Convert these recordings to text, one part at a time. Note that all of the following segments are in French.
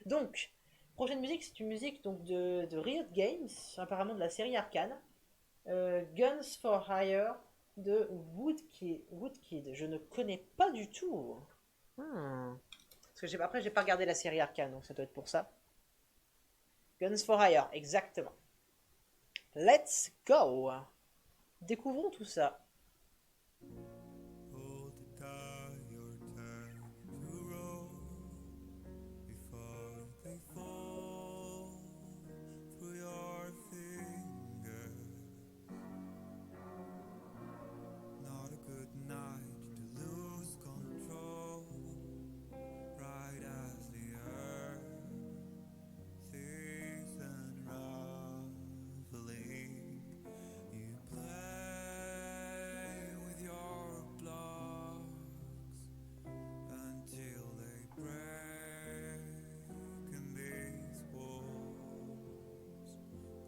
Donc, prochaine musique, c'est une musique donc, de Riot Games, apparemment de la série Arcane. Guns for Hire de Woodkid. Woodkid, je ne connais pas du tout. Parce que après, j'ai pas regardé la série Arcane, donc ça doit être pour ça. Guns for Hire, exactement. Let's go. Découvrons tout ça. Hold the die your time to roll before they fall through your fingers. Not a good night to lose control, right as the earth is unraveling. You play with your blocks until they break, and these walls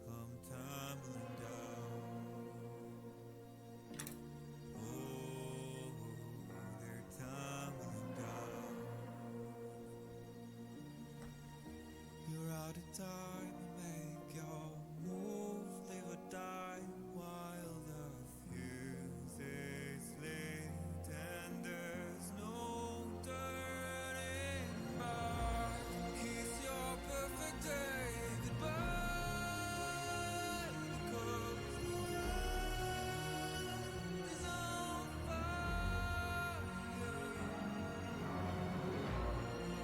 come tumbling down. Oh, they're tumbling down. You're out of time to make your move, live or die while the fuse is lit and there's no turning back. Kiss your perfect day goodbye, because the world is on fire.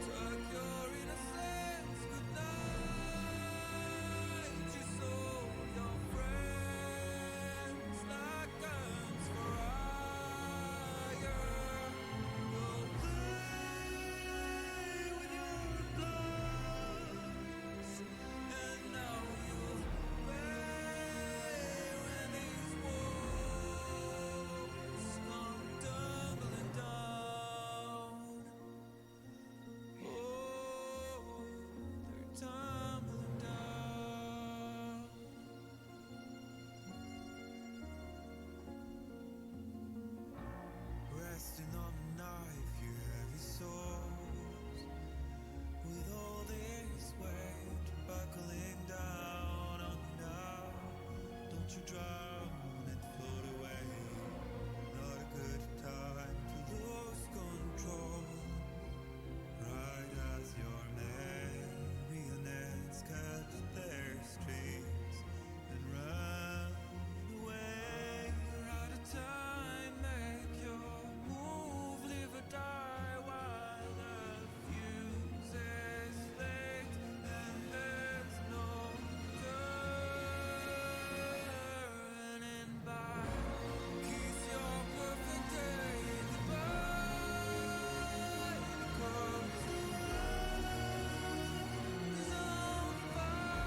Tuck your innocence goodnight. You sold your friends like guns for hire. Go play with your bloods, and now you'll pay when these walls come tumbling down. Oh, they're tumbling down. Resting on a knife, you heavy souls. With all this weight buckling down on you now, don't you drown and float away. Not a good time to lose control. Right as your marionettes cut their strings and run away. You're out of time, make your move, live or die while the fuse is lit and there's no turning back. Kiss your perfect day goodbye, because the world is on fire.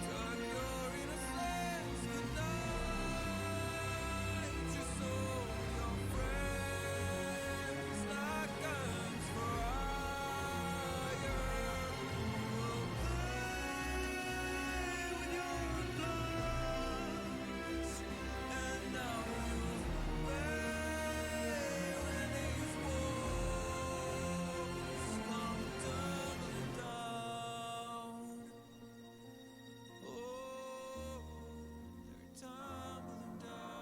Tuck your innocence goodnight. You sold your friends like guns for hire. We'll play with your bloods, and now you'll pay when these walls come tumbling down. Oh, they're tumbling down.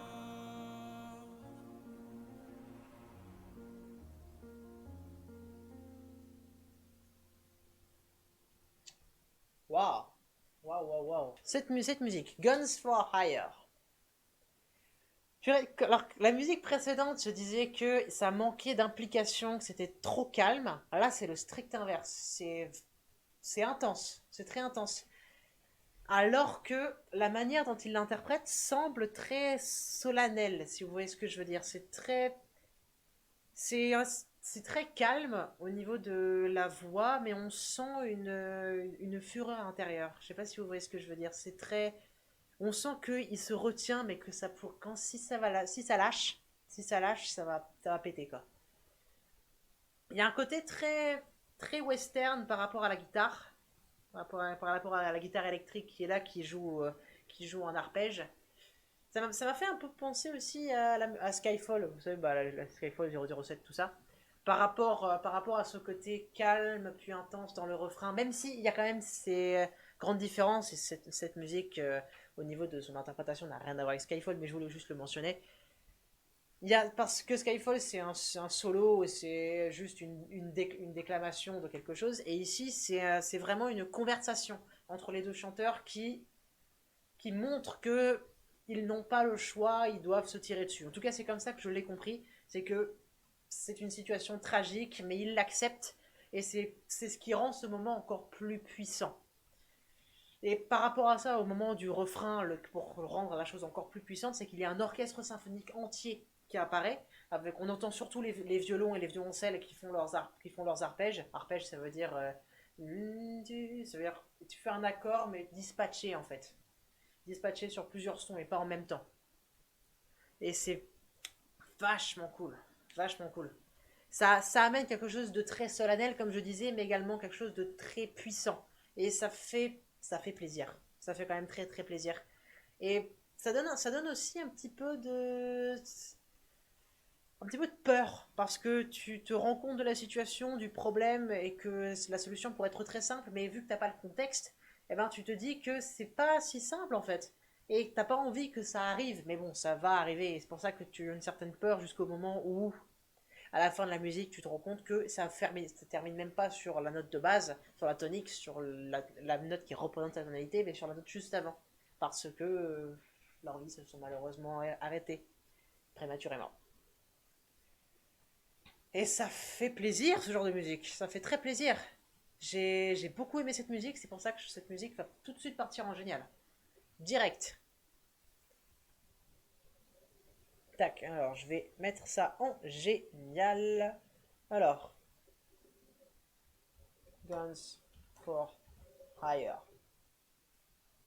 Waouh. Waouh, waouh, waouh. Cette musique, Guns for Hire. Alors, la musique précédente, je disais que ça manquait d'implication, que c'était trop calme. Là, c'est le strict inverse. C'est intense. C'est très intense. Alors que la manière dont il l'interprète semble très solennelle, si vous voyez ce que je veux dire. C'est, c'est très calme au niveau de la voix, mais on sent une fureur intérieure. Je sais pas si vous voyez ce que je veux dire. C'est très, on sent qu'il se retient, mais que ça pour quand si ça lâche, ça va péter quoi. Il y a un côté très très western par rapport à la guitare, par rapport à la guitare électrique qui est là, qui joue en arpège. Ça m'a fait un peu penser aussi à Skyfall, vous savez, bah, la Skyfall 007, tout ça. par rapport à ce côté calme puis intense dans le refrain, même s'il y a quand même ces grandes différences, et cette musique, au niveau de son interprétation, n'a rien à voir avec Skyfall, mais je voulais juste le mentionner. Parce que Skyfall, c'est un solo, c'est juste une déclamation de quelque chose, et ici, c'est vraiment une conversation entre les deux chanteurs qui montrent que ils n'ont pas le choix, ils doivent se tirer dessus. En tout cas, c'est comme ça que je l'ai compris, c'est que c'est une situation tragique, mais ils l'acceptent, et c'est ce qui rend ce moment encore plus puissant. Et par rapport à ça, au moment du refrain, pour rendre la chose encore plus puissante, c'est qu'il y a un orchestre symphonique entier qui apparaît. On entend surtout les violons et les violoncelles qui font leurs arpèges. Arpège, ça veut dire, ça veut dire tu fais un accord, mais dispatché en fait. Dispatché sur plusieurs sons et pas en même temps. Et c'est vachement cool. Vachement cool. Ça amène quelque chose de très solennel, comme je disais, mais également quelque chose de très puissant. Et ça fait plaisir. Ça fait quand même très très plaisir. Et ça donne aussi un petit peu de peur, parce que tu te rends compte de la situation, du problème, et que la solution pourrait être très simple, mais vu que t'as pas le contexte, eh ben tu te dis que c'est pas si simple en fait. Et que t'as pas envie que ça arrive, mais bon, ça va arriver, et c'est pour ça que tu as une certaine peur jusqu'au moment où à la fin de la musique, tu te rends compte que ça ne termine même pas sur la note de base, sur la tonique, sur la note qui représente la tonalité, mais sur la note juste avant. Parce que leurs vies se sont malheureusement arrêtées prématurément. Et ça fait plaisir ce genre de musique, ça fait très plaisir. J'ai beaucoup aimé cette musique, c'est pour ça que cette musique va tout de suite partir en génial. Direct. Tac, alors je vais mettre ça en génial. Alors, Guns for Hire.